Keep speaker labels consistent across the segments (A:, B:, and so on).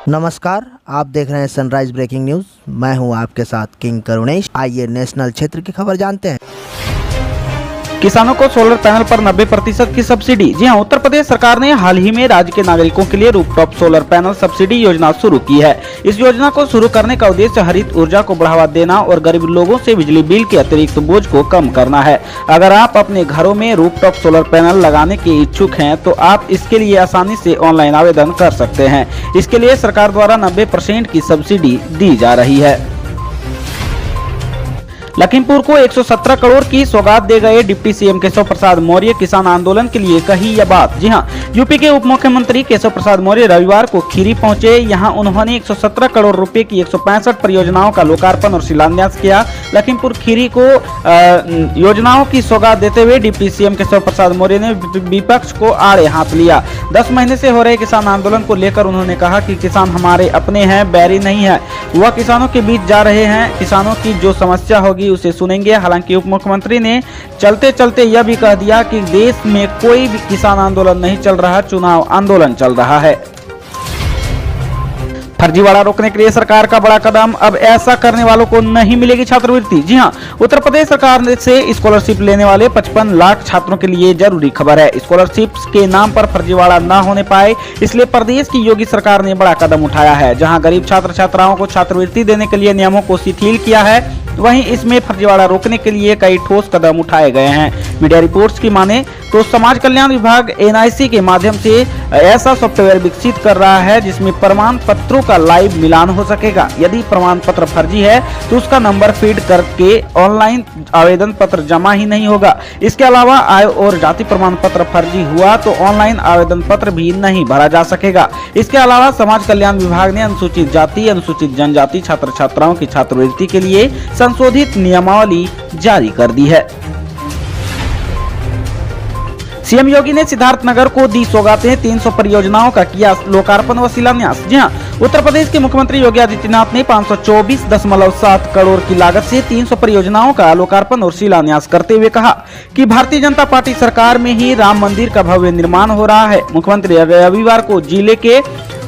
A: नमस्कार, आप देख रहे हैं सनराइज ब्रेकिंग न्यूज़। मैं हूं आपके साथ किंग करुणेश। आइए नेशनल क्षेत्र की खबर जानते हैं।
B: किसानों को सोलर पैनल पर 90% की सब्सिडी। जी हां, उत्तर प्रदेश सरकार ने हाल ही में राज्य के नागरिकों के लिए रूफटॉप सोलर पैनल सब्सिडी योजना शुरू की है। इस योजना को शुरू करने का उद्देश्य हरित ऊर्जा को बढ़ावा देना और गरीब लोगों से बिजली बिल के अतिरिक्त बोझ को कम करना है। अगर आप अपने घरों में रूफटॉप सोलर पैनल लगाने के इच्छुक हैं तो आप इसके लिए आसानी से ऑनलाइन आवेदन कर सकते हैं। इसके लिए सरकार द्वारा 90% की सब्सिडी दी जा रही है। लखीमपुर को 117 करोड़ की सौगात दे गए डिप्टी सीएम केशव प्रसाद मौर्य। किसान आंदोलन के लिए कही यह बात। जी हां, यूपी के उप मुख्यमंत्री केशव प्रसाद मौर्य रविवार को खीरी पहुंचे। यहां उन्होंने 117 करोड़ रुपए की 165 परियोजनाओं का लोकार्पण और शिलान्यास किया। लखीमपुर खीरी को योजनाओं की सौगात देते हुए डिप्टी सीएम केशव प्रसाद मौर्य ने विपक्ष को आड़े हाथ लिया। 10 महीने से हो रहे किसान आंदोलन को लेकर उन्होंने कहा कि किसान हमारे अपने हैं, बैरी नहीं है। वह किसानों के बीच जा रहे हैं, किसानों की जो समस्या होगी उसे सुनेंगे। हालांकि उप मुख्यमंत्री ने चलते चलते यह भी कह दिया कि देश में कोई भी किसान आंदोलन नहीं चल रहा, चुनाव आंदोलन चल रहा है। फर्जीवाड़ा रोकने के लिए सरकार का बड़ा कदम। अब ऐसा करने वालों को नहीं मिलेगी छात्रवृत्ति। जी हां, उत्तर प्रदेश सरकार से स्कॉलरशिप लेने वाले 55 लाख छात्रों के लिए जरूरी खबर है। स्कॉलरशिप के नाम पर फर्जीवाड़ा न होने पाए, इसलिए प्रदेश की योगी सरकार ने बड़ा कदम उठाया है। जहां गरीब छात्र छात्राओं को छात्रवृत्ति देने के लिए नियमों को शिथिल किया है, वहीं इसमें फर्जीवाड़ा रोकने के लिए कई ठोस कदम उठाए गए हैं। मीडिया रिपोर्ट्स की माने तो समाज कल्याण विभाग एनआईसी के माध्यम से ऐसा सॉफ्टवेयर विकसित कर रहा है जिसमें प्रमाण पत्रों का लाइव मिलान हो सकेगा। यदि प्रमाण पत्र फर्जी है तो उसका नंबर फीड करके ऑनलाइन आवेदन पत्र जमा ही नहीं होगा। इसके अलावा आय और जाति प्रमाण पत्र फर्जी हुआ तो ऑनलाइन आवेदन पत्र भी नहीं भरा जा सकेगा। इसके अलावा समाज कल्याण विभाग ने अनुसूचित जाति, अनुसूचित जनजाति छात्र छात्राओं की छात्रवृत्ति के लिए संशोधित नियमावली जारी कर दी है। सीएम योगी ने सिद्धार्थनगर को दी सौगातें। 300 परियोजनाओं का किया लोकार्पण व शिलान्यास। जी हां, उत्तर प्रदेश के मुख्यमंत्री योगी आदित्यनाथ ने 524.7 करोड़ की लागत से 300 परियोजनाओं का लोकार्पण और शिलान्यास करते हुए कहा कि भारतीय जनता पार्टी सरकार में ही राम मंदिर का भव्य निर्माण हो रहा है। मुख्यमंत्री रविवार को जिले के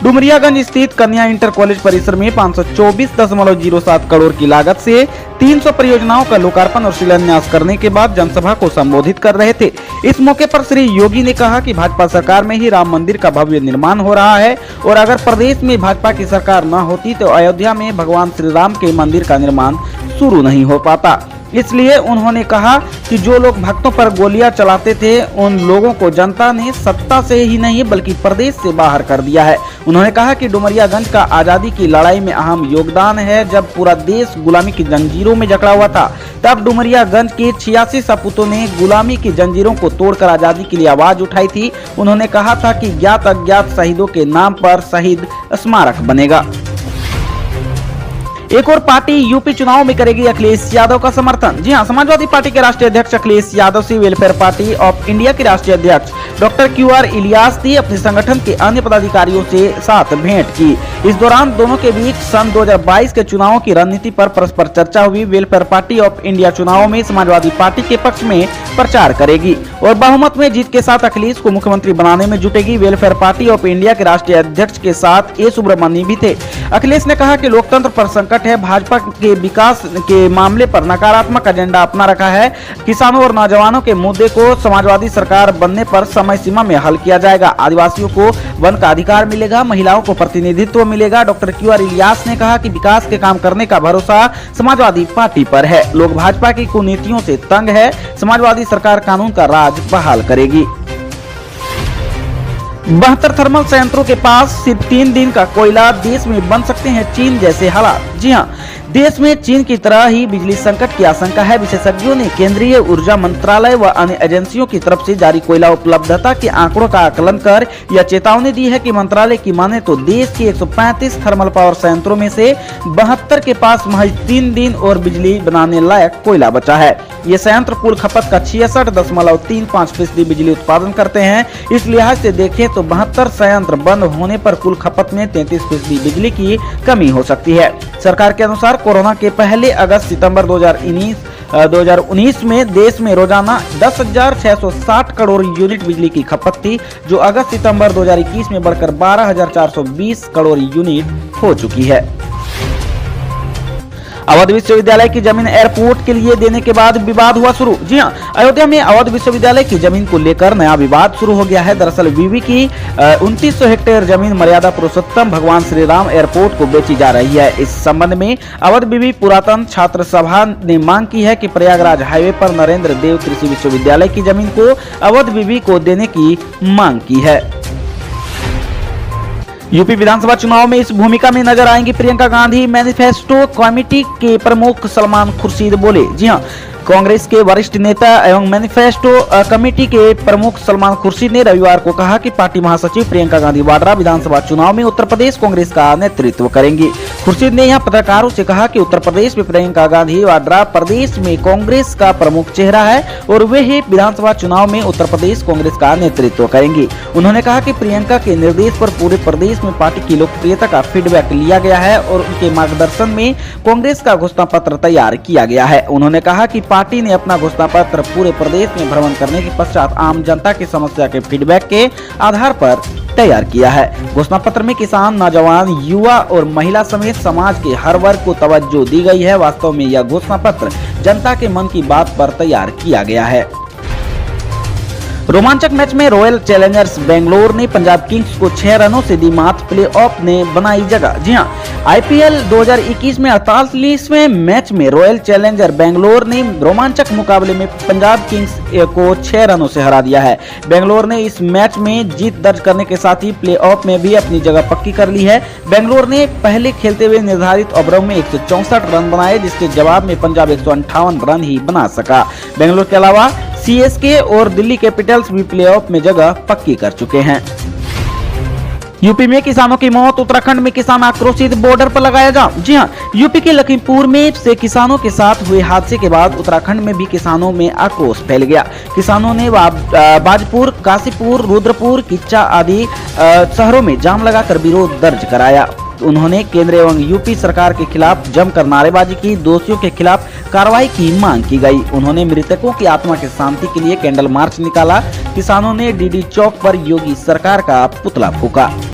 B: डुमरियागंज स्थित कन्या इंटर कॉलेज परिसर में 524.07 करोड़ की लागत से 300 परियोजनाओं का लोकार्पण और शिलान्यास करने के बाद जनसभा को संबोधित कर रहे थे। इस मौके पर श्री योगी ने कहा कि भाजपा सरकार में ही राम मंदिर का भव्य निर्माण हो रहा है और अगर प्रदेश में भाजपा की सरकार न होती तो अयोध्या में भगवान श्री राम के मंदिर का निर्माण शुरू नहीं हो पाता। इसलिए उन्होंने कहा कि जो लोग भक्तों पर गोलियां चलाते थे उन लोगों को जनता ने सत्ता से ही नहीं बल्कि प्रदेश से बाहर कर दिया है। उन्होंने कहा कि डुमरियागंज का आजादी की लड़ाई में अहम योगदान है। जब पूरा देश गुलामी की जंजीरों में जकड़ा हुआ था तब डुमरियागंज के 86 सपूतों ने गुलामी की जंजीरों को तोड़कर आजादी के लिए आवाज उठाई थी। उन्होंने कहा था कि ज्ञात अज्ञात शहीदों के नाम पर शहीद स्मारक बनेगा। एक और पार्टी यूपी चुनाव में करेगी अखिलेश यादव का समर्थन। जी हां, समाजवादी पार्टी के राष्ट्रीय अध्यक्ष अखिलेश यादव से वेलफेयर पार्टी ऑफ इंडिया के राष्ट्रीय अध्यक्ष डॉक्टर QR इलियास ने अपने संगठन के अन्य पदाधिकारियों से साथ भेंट की। इस दौरान दोनों के बीच सन 2022 के चुनावों की रणनीति पर परस्पर चर्चा हुई। वेलफेयर पार्टी ऑफ इंडिया चुनावों में समाजवादी पार्टी के पक्ष में प्रचार करेगी और बहुमत में जीत के साथ अखिलेश को मुख्यमंत्री बनाने में जुटेगी। वेलफेयर पार्टी ऑफ इंडिया के राष्ट्रीय अध्यक्ष के साथ ए सुब्रमण्यम भी थे। अखिलेश ने कहा कि लोकतंत्र पर संकट है, भाजपा के विकास के मामले पर नकारात्मक एजेंडा अपना रखा है। किसानों और नौजवानों के मुद्दे को समाजवादी सरकार बनने पर समय सीमा में हल किया जाएगा। आदिवासियों को वन का अधिकार मिलेगा, महिलाओं को प्रतिनिधित्व मिलेगा। डॉक्टर QR इलियास ने कहा कि विकास के काम करने का भरोसा समाजवादी पार्टी पर है। लोग भाजपा की कुनीतियों से तंग है। समाजवादी सरकार कानून का राज बहाल करेगी। 72 थर्मल संयंत्रों के पास सिर्फ 3 दिन का कोयला, देश में बन सकते हैं चीन जैसे हालात। जी हां, देश में चीन की तरह ही बिजली संकट की आशंका है। विशेषज्ञों ने केंद्रीय ऊर्जा मंत्रालय व अन्य एजेंसियों की तरफ से जारी कोयला उपलब्धता के आंकड़ों का आकलन कर यह चेतावनी दी है कि मंत्रालय की माने तो देश के 135 थर्मल पावर संयंत्रों में से 72 के पास महज 3 दिन और बिजली बनाने लायक कोयला बचा है। ये संयंत्र कुल खपत का 66.35% बिजली उत्पादन करते हैं। इस लिहाज से देखें तो 72 संयंत्र बंद होने पर कुल खपत में 33% बिजली की कमी हो सकती है। सरकार के अनुसार कोरोना के पहले अगस्त सितंबर 2019 2019 में देश में रोजाना 10,660 करोड़ यूनिट बिजली की खपत थी, जो अगस्त सितंबर 2021 में बढ़कर 12,420 करोड़ यूनिट हो चुकी है। अवध विश्वविद्यालय की जमीन एयरपोर्ट के लिए देने के बाद विवाद हुआ शुरू। जी हां, अयोध्या में अवध विश्वविद्यालय की जमीन को लेकर नया विवाद शुरू हो गया है। दरअसल विवि की 2900 हेक्टेयर जमीन मर्यादा पुरुषोत्तम भगवान श्री राम एयरपोर्ट को बेची जा रही है। इस संबंध में अवध विवि पुरातन छात्र सभा ने मांग की है कि प्रयागराज हाईवे पर नरेंद्र देव कृषि विश्वविद्यालय की जमीन को अवध विवि को देने की मांग की है। यूपी विधानसभा चुनाव में इस भूमिका में नजर आएंगी प्रियंका गांधी। मैनिफेस्टो कमेटी के प्रमुख सलमान खुर्शीद बोले। जी हां, कांग्रेस के वरिष्ठ नेता एवं मैनिफेस्टो कमेटी के प्रमुख सलमान खुर्शीद ने रविवार को कहा कि पार्टी महासचिव प्रियंका गांधी वाड्रा विधानसभा चुनाव में उत्तर प्रदेश कांग्रेस का नेतृत्व करेंगी। खुर्शीद ने यहां पत्रकारों से कहा कि उत्तर प्रदेश में प्रियंका गांधी वाड्रा प्रदेश में कांग्रेस का प्रमुख चेहरा है और वे ही विधानसभा चुनाव में उत्तर प्रदेश कांग्रेस का नेतृत्व करेंगी। उन्होंने कहा कि प्रियंका के निर्देश पर पूरे प्रदेश में पार्टी की लोकप्रियता का फीडबैक लिया गया है और उनके मार्गदर्शन में कांग्रेस का घोषणा पत्र तैयार किया गया है। उन्होंने कहा कि पार्टी ने अपना घोषणा पत्र पूरे प्रदेश में भ्रमण करने के पश्चात आम जनता की समस्या के फीडबैक के आधार पर तैयार किया है। घोषणा पत्र में किसान, नौजवान, युवा और महिला समेत समाज के हर वर्ग को तवज्जो दी गई है। वास्तव में यह घोषणा पत्र जनता के मन की बात पर तैयार किया गया है। रोमांचक मैच में रॉयल चैलेंजर्स बेंगलोर ने पंजाब किंग्स को 6 रनों से दी मात। प्लेऑफ ने बनाई जगह। जी हां, आईपीएल 2021 में 48वें मैच में रॉयल चैलेंजर बेंगलोर ने रोमांचक मुकाबले में पंजाब किंग्स को 6 रनों से हरा दिया है। बेंगलोर ने इस मैच में जीत दर्ज करने के साथ ही प्लेऑफ में भी अपनी जगह पक्की कर ली है। बेंगलोर ने पहले खेलते हुए निर्धारित ओवरों में 164 रन बनाए, जिसके जवाब में पंजाब 158 रन ही बना सका। बेंगलोर के अलावा सीएसके और दिल्ली कैपिटल्स भी प्लेऑफ में जगह पक्की कर चुके हैं। यूपी में किसानों की मौत, उत्तराखंड में किसान आक्रोशित, बॉर्डर पर लगाया जाम। जी हां, यूपी के लखीमपुर में से किसानों के साथ हुए हादसे के बाद उत्तराखंड में भी किसानों में आक्रोश फैल गया। किसानों ने बाजपुर, काशीपुर, रुद्रपुर, किच्चा आदि शहरों में जाम लगाकर विरोध दर्ज कराया। उन्होंने केंद्र एवं यूपी सरकार के खिलाफ जमकर नारेबाजी की। दोषियों के खिलाफ कार्रवाई की मांग की गई। उन्होंने मृतकों की आत्मा की शांति के लिए कैंडल मार्च निकाला। किसानों ने डीडी चौक पर योगी सरकार का पुतला फूंका।